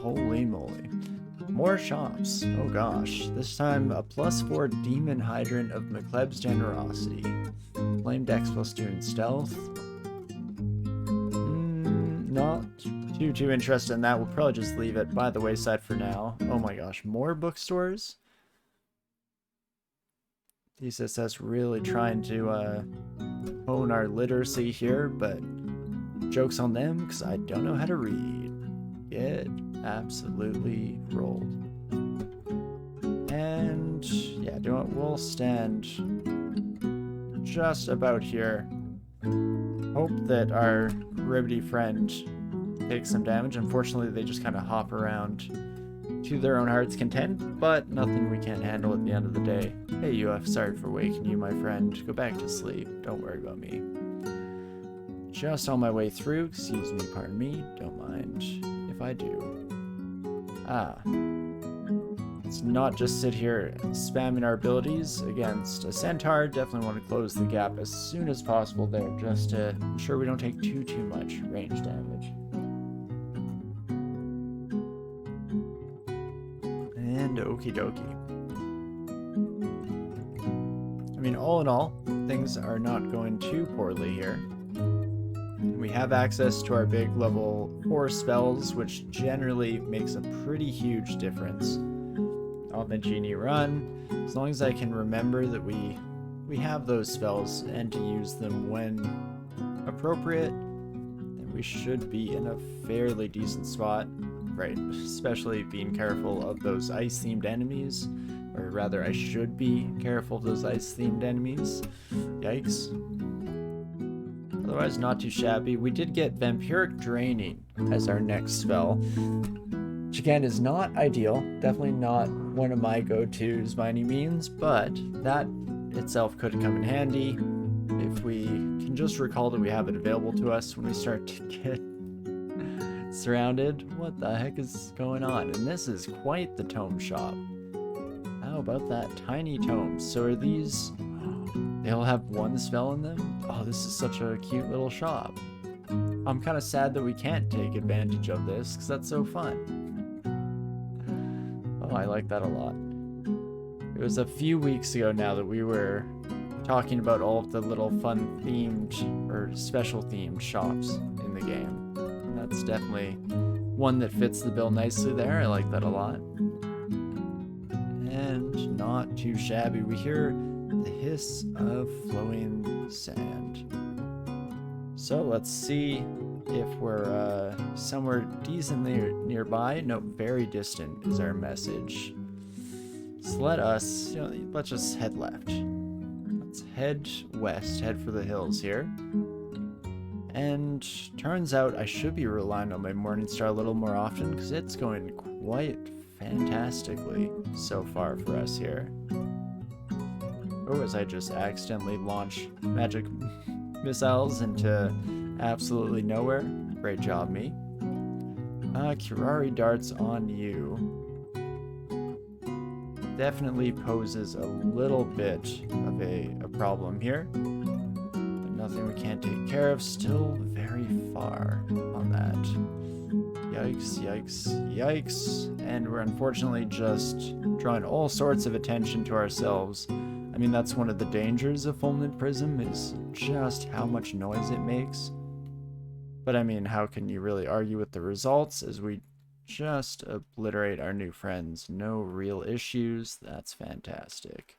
Holy moly. More shops. Oh gosh. This time a +4 Demon Hydrant of McLeb's Generosity. Flame Dex +2 in Stealth. Not too interested in that. We'll probably just leave it by the wayside for now. Oh my gosh. More bookstores? DCSS really trying to hone our literacy here, but joke's on them because I don't know how to read. Get absolutely rolled. And yeah, we'll stand just about here. Hope that our ribbity friend takes some damage. Unfortunately, they just kind of hop around to their own heart's content, but nothing we can't handle at the end of the day. Hey UF, sorry for waking you, my friend. Go back to sleep. Don't worry about me. Just on my way through. Excuse me, pardon me. Don't mind if I do. Let's not just sit here spamming our abilities against a centaur. Definitely want to close the gap as soon as possible there, just to ensure we don't take too much range damage. And okie dokie. I mean, all in all, things are not going too poorly here. We have access to our big level 4 spells, which generally makes a pretty huge difference on the Djinni run. As long as I can remember that we have those spells and to use them when appropriate, then we should be in a fairly decent spot. Right, especially being careful of those ice-themed enemies, or rather I should be careful of those ice-themed enemies. Yikes. Otherwise, not too shabby. We did get Vampiric Draining as our next spell, which again is not ideal. Definitely not one of my go-tos by any means, but that itself could come in handy if we can just recall that we have it available to us when we start to get surrounded. What the heck is going on? And this is quite the tome shop. How about that? Tiny tomes. So are these... They all have one spell in them? Oh, this is such a cute little shop. I'm kind of sad that we can't take advantage of this, because that's so fun. Oh, I like that a lot. It was a few weeks ago now that we were talking about all of the little fun themed, or special themed shops in the game. And that's definitely one that fits the bill nicely there. I like that a lot. And not too shabby. We hear the hiss of flowing sand. So let's see if we're somewhere decently nearby. No, very distant is our message. So let's just head left. Let's head west, head for the hills here. And turns out I should be relying on my Morningstar a little more often, because it's going quite fantastically so far for us here. Oh, as I just accidentally launch magic missiles into absolutely nowhere. Great job, me. Curari darts on you. Definitely poses a little bit of a problem here. But nothing we can't take care of. Still very far on that. Yikes, yikes, yikes. And we're unfortunately just drawing all sorts of attention to ourselves. I mean, that's one of the dangers of Fulminant Prism, is just how much noise it makes. But I mean, how can you really argue with the results as we just obliterate our new friends? No real issues. That's fantastic.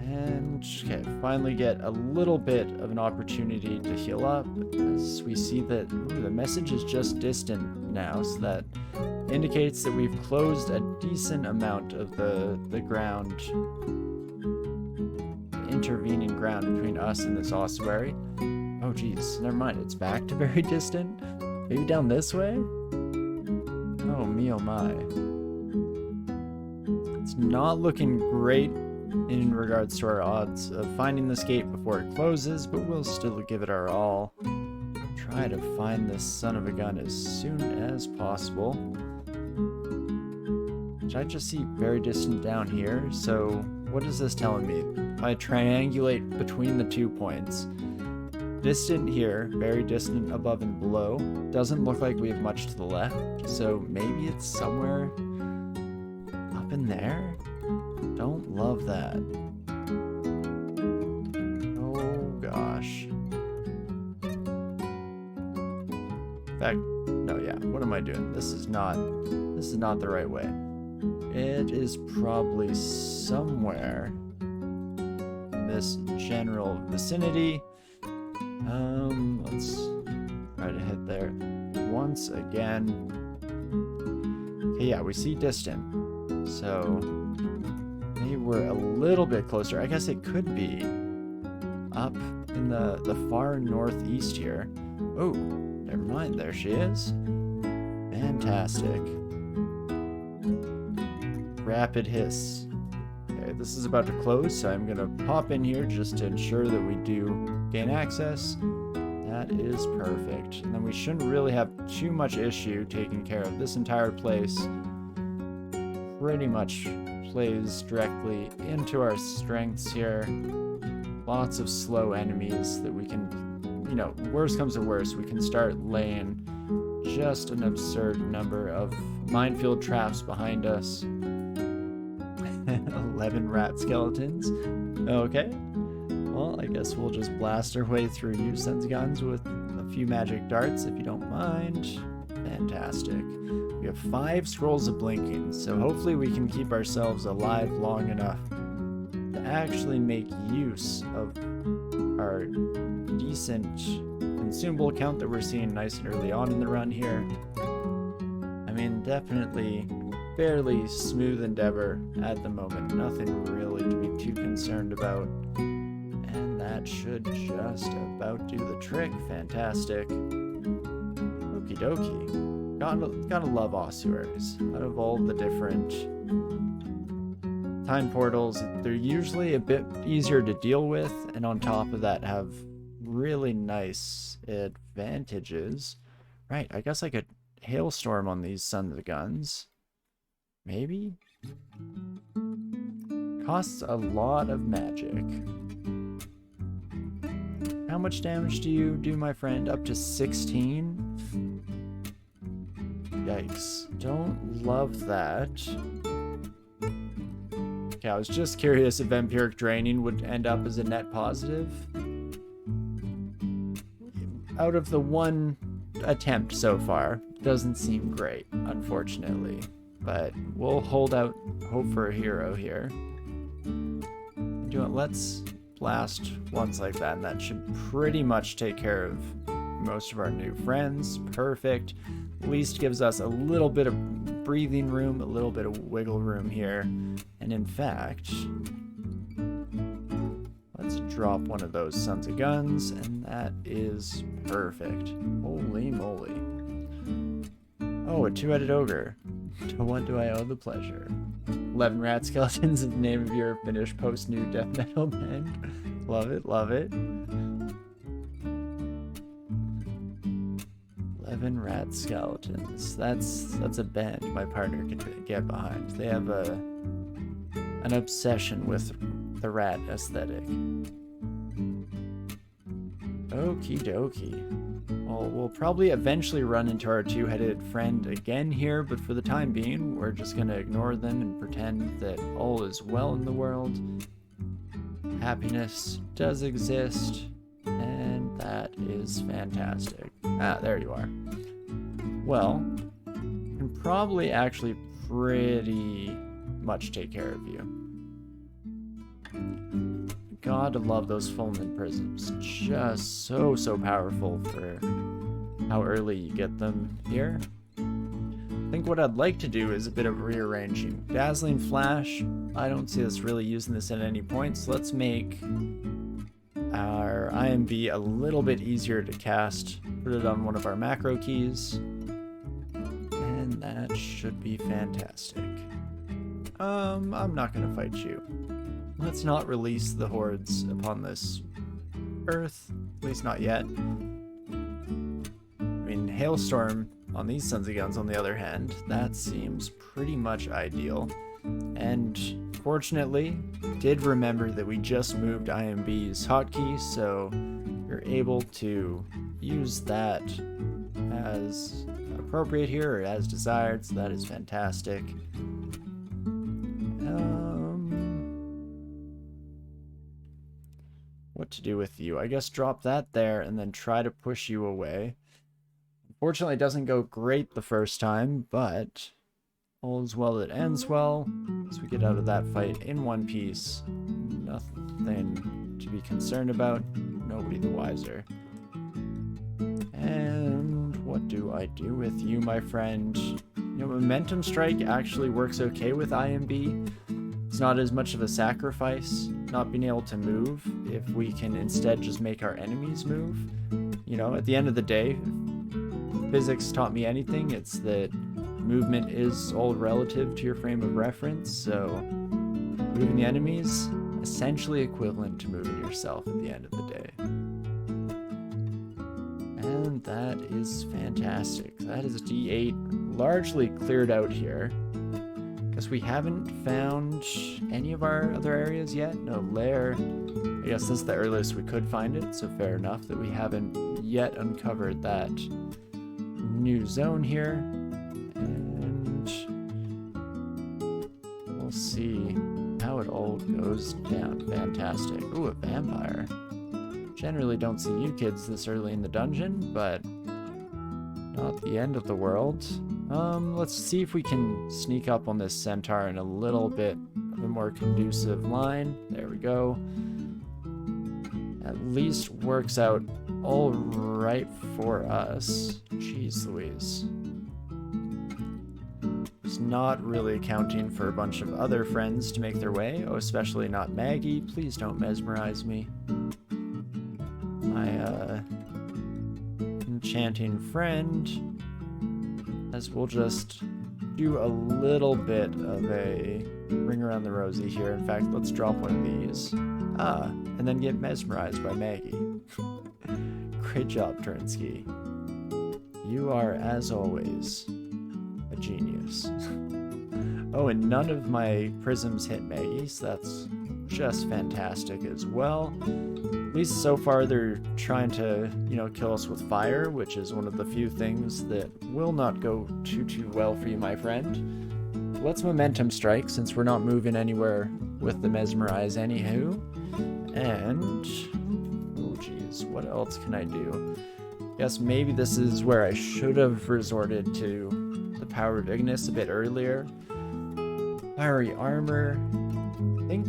And okay, finally get a little bit of an opportunity to heal up as we see that the message is just distant now, so that indicates that we've closed a decent amount of the ground, intervening ground between us and this ossuary. Oh geez, never mind, it's back to very distant. Maybe down this way? Oh me oh my. It's not looking great in regards to our odds of finding this gate before it closes, but we'll still give it our all. Try to find this son of a gun as soon as possible. Which I just see very distant down here, so what is this telling me? If I triangulate between the 2 points, distant here, very distant above and below. Doesn't look like we have much to the left, so maybe it's somewhere up in there? Don't love that. Oh gosh. In fact, no, yeah, what am I doing? This is not the right way. It is probably somewhere in this general vicinity. Let's try to hit there once again. Okay, yeah, we see distant. So maybe we're a little bit closer. I guess it could be up in the far northeast here. Oh, never mind. There she is. Fantastic. Rapid hiss. Okay, this is about to close, so I'm gonna pop in here just to ensure that we do gain access. That is perfect. And then we shouldn't really have too much issue taking care of this entire place. Pretty much plays directly into our strengths here. Lots of slow enemies that we can, you know, worst comes to worst, we can start laying just an absurd number of minefield traps behind us. 11 rat skeletons. Okay. Well, I guess we'll just blast our way through you sense guns with a few magic darts, if you don't mind. Fantastic. We have 5 scrolls of blinking, so hopefully we can keep ourselves alive long enough to actually make use of our decent consumable count that we're seeing nice and early on in the run here. I mean, definitely fairly smooth endeavor at the moment. Nothing really to be too concerned about. And that should just about do the trick. Fantastic. Okie dokie. Gotta love ossuaries. Out of all the different time portals, they're usually a bit easier to deal with, and on top of that have really nice advantages. Right, I guess I could hailstorm on these sons of guns. Maybe? Costs a lot of magic. How much damage do you do, my friend? Up to 16? Yikes. Don't love that. Okay, I was just curious if vampiric draining would end up as a net positive. Out of the one attempt so far, doesn't seem great, unfortunately. But we'll hold out hope for a hero here. Let's blast once like that, and that should pretty much take care of most of our new friends. Perfect. At least gives us a little bit of breathing room, a little bit of wiggle room here. And in fact, let's drop one of those sons of guns, and that is perfect. Holy moly. Oh, a 2-headed ogre. To what do I owe the pleasure? 11 rat skeletons is the name of your finished post-new death metal band. Love it, love it. 11 rat skeletons. That's a band my partner can get behind. They have an obsession with the rat aesthetic. Okie dokie. Well, we'll probably eventually run into our 2-headed friend again here, but for the time being, we're just gonna ignore them and pretend that all is well in the world. Happiness does exist, and that is fantastic. Ah, there you are. Well, can probably actually pretty much take care of you. Gotta love those fulminant prisms. Just so powerful for how early you get them here. I think what I'd like to do is a bit of rearranging. Dazzling Flash, I don't see us really using this at any points. Let's make our IMB a little bit easier to cast. Put it on one of our macro keys. And that should be fantastic. I'm not gonna fight you. Let's not release the hordes upon this earth, at least not yet. I mean, Hailstorm on these sons of guns, on the other hand, that seems pretty much ideal. And fortunately, did remember that we just moved IMB's hotkey, so you're we're able to use that as appropriate here, or as desired, so that is fantastic. What to do with you? I guess drop that there and then try to push you away. Unfortunately, it doesn't go great the first time, but all is well that ends well. As we get out of that fight in one piece, nothing to be concerned about, nobody the wiser. And what do I do with you, my friend? You know, Momentum Strike actually works okay with IMB. It's not as much of a sacrifice, not being able to move, if we can instead just make our enemies move. You know, at the end of the day, if physics taught me anything, it's that movement is all relative to your frame of reference, so moving the enemies, essentially equivalent to moving yourself at the end of the day. And that is fantastic. That is D8 largely cleared out here. Guess we haven't found any of our other areas yet. No lair. I guess this is the earliest we could find it, so fair enough that we haven't yet uncovered that new zone here. And we'll see how it all goes down. Fantastic. Ooh, a vampire. Generally don't see you kids this early in the dungeon, but not the end of the world. Let's see if we can sneak up on this centaur in a little bit of a more conducive line. There we go. At least works out all right for us. Jeez Louise. It's not really accounting for a bunch of other friends to make their way. Oh, especially not Maggie. Please don't mesmerize me. My, enchanting friend, as we'll just do a little bit of a ring around the rosy here. In fact, let's drop one of these. And then get mesmerized by Maggie. Great job, Torinski. You are, as always, a genius. Oh, and none of my prisms hit Maggie, so that's just fantastic as well. At least so far they're trying to, you know, kill us with fire, which is one of the few things that will not go too well for you, my friend. Let's momentum strike, since we're not moving anywhere with the mesmerize anywho. And, oh geez, what else can I do? Guess maybe this is where I should have resorted to the power of Ignis a bit earlier. Fiery armor. I think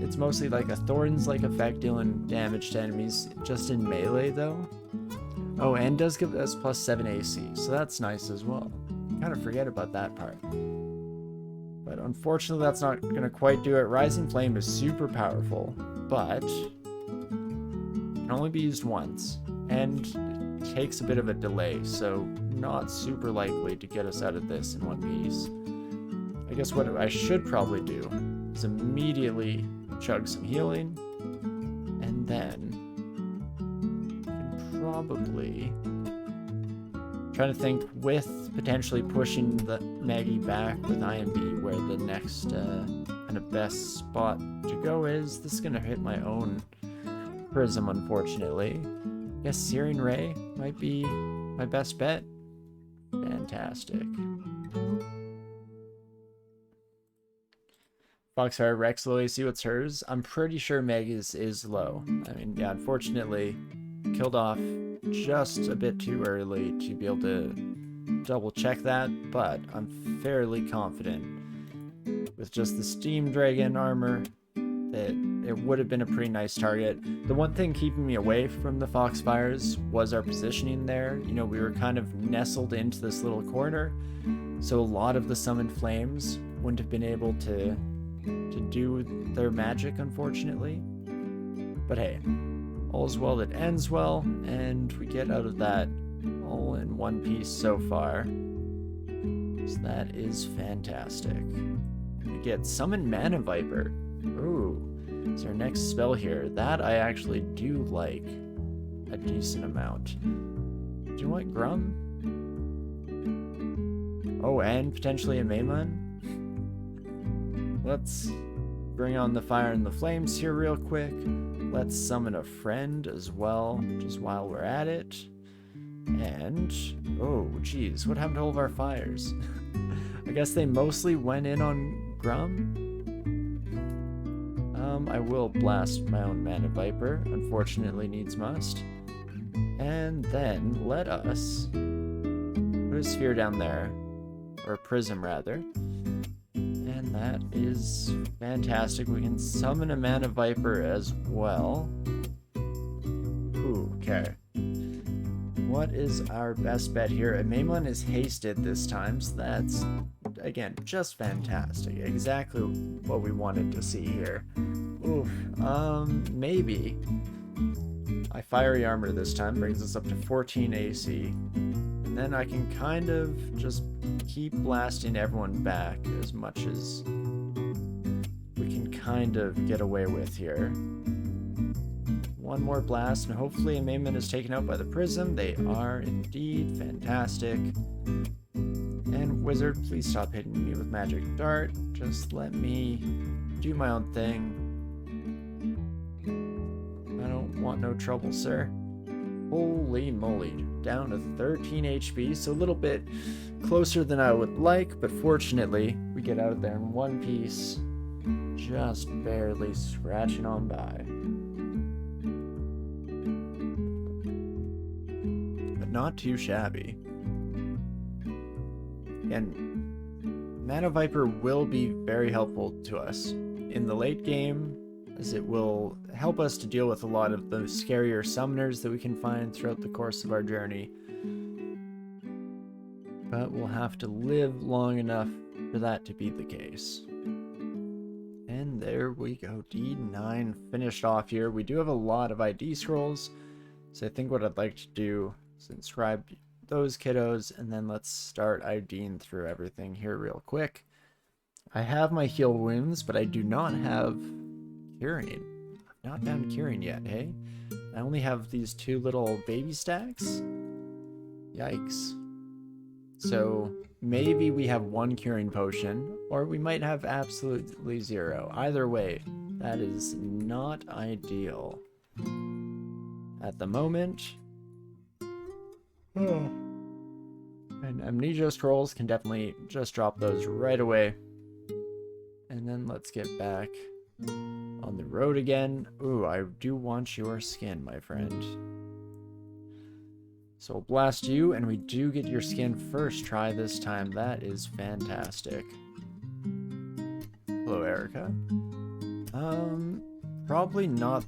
it's mostly like a Thorns-like effect, dealing damage to enemies just in melee though. Oh, and does give us plus 7 AC, so that's nice as well. Kind of forget about that part. But unfortunately that's not going to quite do it. Rising Flame is super powerful, but can only be used once, and it takes a bit of a delay, so not super likely to get us out of this in one piece. I guess what I should probably do is immediately chug some healing, and then can probably trying to think with potentially pushing the Maggie back with IMB where the next kind of best spot to go is. This is going to hit my own prism, unfortunately. I guess Searing Ray might be my best bet. Fantastic. Foxfire Rex low AC, what's hers? I'm pretty sure Maggie's is low. I mean, yeah, unfortunately, killed off just a bit too early to be able to double check that, but I'm fairly confident with just the Steam Dragon armor that it would have been a pretty nice target. The one thing keeping me away from the Foxfires was our positioning there. You know, we were kind of nestled into this little corner, so a lot of the summoned flames wouldn't have been able to do their magic, unfortunately. But hey, all's well that ends well, and we get out of that all in one piece so far. So that is fantastic. We get Summon Mana Viper. Ooh, is our next spell here. That I actually do like a decent amount. Do you like Grum? Oh, and potentially a Maimon? Let's bring on the fire and the flames here real quick. let's summon a friend as well, just while we're at it. And, oh geez, what happened to all of our fires? I guess they mostly went in on Grum. I will blast my own Mana Viper, unfortunately needs must. And then let us put a sphere down there, or a prism rather. And that is fantastic. We can summon a Mana Viper as well. Ooh, okay. What is our best bet here? A Maimon is hasted this time, so that's, again, just fantastic. Exactly what we wanted to see here. Oof, maybe I Fiery Armor this time, brings us up to 14 AC. And then I can kind of just keep blasting everyone back as much as we can kind of get away with here. One more blast, and hopefully a Maimon is taken out by the Prism. They are indeed fantastic. And Wizard, please stop hitting me with Magic Dart. Just let me do my own thing. I don't want no trouble, sir. Holy moly, down to 13 HP, so a little bit closer than I would like, but fortunately, we get out of there in one piece, just barely scratching on by. But not too shabby. And Mana Viper will be very helpful to us in the late game, as it will help us to deal with a lot of the scarier summoners that we can find throughout the course of our journey. But we'll have to live long enough for that to be the case. And there we go, D9 finished off here. We do have a lot of ID scrolls, so I think what I'd like to do is inscribe those kiddos, and then let's start IDing through everything here real quick. I have my heal wounds, but I do not have curing. I've not found curing yet, hey? I only have these two little baby stacks. Yikes. So maybe we have one curing potion, or we might have absolutely zero. Either way, that is not ideal at the moment. And amnesia scrolls can definitely just drop those right away. And then let's get back on the road again. Ooh, I do want your skin, my friend. So we'll blast you, and we do get your skin first try this time. That is fantastic. Hello, Erica. Probably not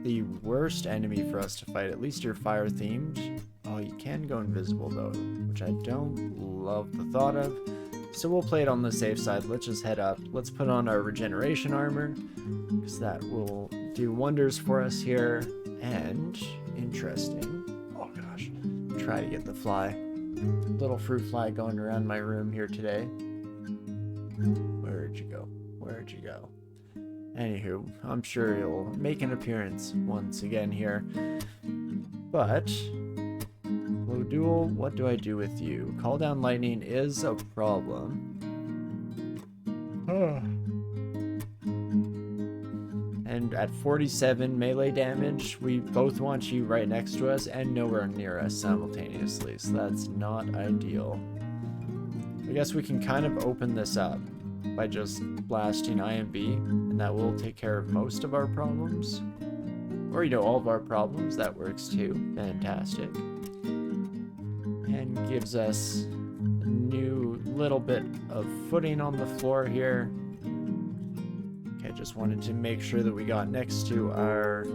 the worst enemy for us to fight. At least you're fire themed. Oh, you can go invisible though, which I don't love the thought of. So we'll play it on the safe side. Let's just head up. Let's put on our regeneration armor, because that will do wonders for us here. And interesting. Oh gosh, try to get the fly. Little fruit fly going around my room here today. Where'd you go? Where'd you go? Anywho, I'm sure he'll make an appearance once again here. But low duel, what do I do with you? Call down lightning is a problem. And at 47 melee damage, we both want you right next to us and nowhere near us simultaneously, so that's not ideal. I guess we can kind of open this up by just blasting IMB, and that will take care of most of our problems. Or, you know, all of our problems. That works too. Fantastic. And gives us a new little bit of footing on the floor here. Okay, just wanted to make sure that we got next to our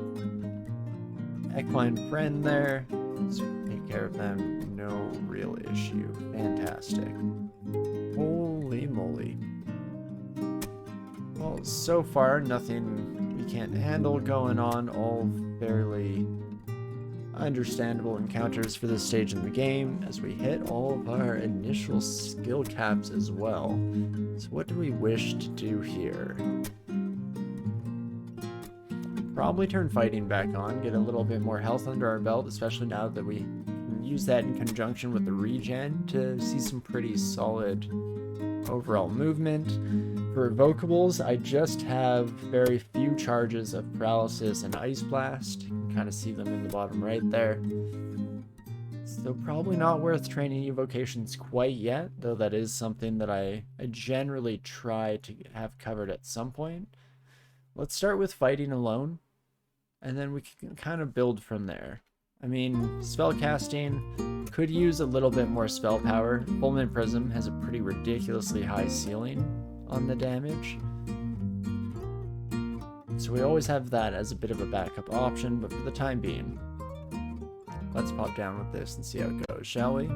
equine friend there. Let's take care of them. No real issue. Fantastic. Holy moly. Well, so far, nothing we can't handle going on. All fairly understandable encounters for this stage in the game, as we hit all of our initial skill caps as well. So what do we wish to do here? Probably turn fighting back on, get a little bit more health under our belt, especially now that we can use that in conjunction with the regen to see some pretty solid overall movement. For evocables, I just have very few charges of paralysis and ice blast. You can kind of see them in the bottom right there. So probably not worth training evocations quite yet, though that is something that I generally try to have covered at some point. Let's start with fighting alone, and then we can kind of build from there. I mean, spellcasting could use a little bit more spell power. Fulminant Prism has a pretty ridiculously high ceiling on the damage, so we always have that as a bit of a backup option, but for the time being, let's pop down with this and see how it goes, shall we?